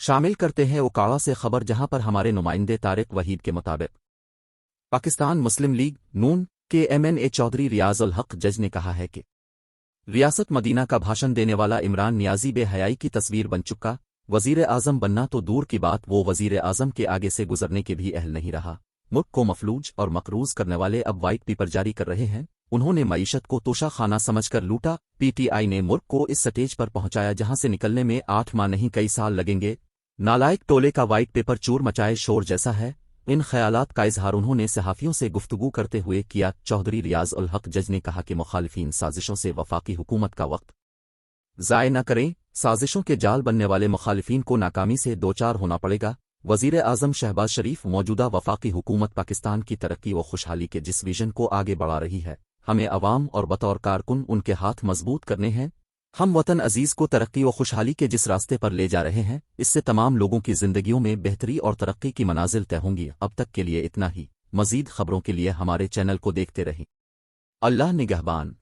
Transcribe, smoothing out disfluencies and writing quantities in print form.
شامل کرتے ہیں اوکاڑا سے خبر، جہاں پر ہمارے نمائندے طارق وحید کے مطابق پاکستان مسلم لیگ نون کے ایم این اے چودھری ریاض الحق جج نے کہا ہے کہ ریاست مدینہ کا بھاشن دینے والا عمران نیازی بے حیائی کی تصویر بن چکا، وزیر اعظم بننا تو دور کی بات، وہ وزیر اعظم کے آگے سے گزرنے کے بھی اہل نہیں رہا۔ ملک کو مفلوج اور مقروض کرنے والے اب وائٹ پیپر جاری کر رہے ہیں۔ انہوں نے معیشت کو توشہ خانہ سمجھ کر لوٹا۔ پی ٹی آئی نے ملک کو اس سٹیج پر پہنچایا جہاں سے نکلنے میں 8 ماہ نہیں کئی سال لگیں گے۔ نالائق ٹولے کا وائٹ پیپر چور مچائے شور جیسا ہے۔ ان خیالات کا اظہار انہوں نے صحافیوں سے گفتگو کرتے ہوئے کیا۔ چودھری ریاض الحق جج نے کہا کہ مخالفین سازشوں سے وفاقی حکومت کا وقت ضائع نہ کریں۔ سازشوں کے جال بننے والے مخالفین کو ناکامی سے دوچار ہونا پڑے گا۔ وزیر اعظم شہباز شریف موجودہ وفاقی حکومت پاکستان کی ترقی و خوشحالی کے جس ویژن کو آگے بڑھا رہی ہے، ہمیں عوام اور بطور کارکن ان کے ہاتھ مضبوط کرنے ہیں۔ ہم وطن عزیز کو ترقی و خوشحالی کے جس راستے پر لے جا رہے ہیں، اس سے تمام لوگوں کی زندگیوں میں بہتری اور ترقی کی منازل طے ہوں گی۔ اب تک کے لیے اتنا ہی۔ مزید خبروں کے لیے ہمارے چینل کو دیکھتے رہیں۔ اللہ نگہبان۔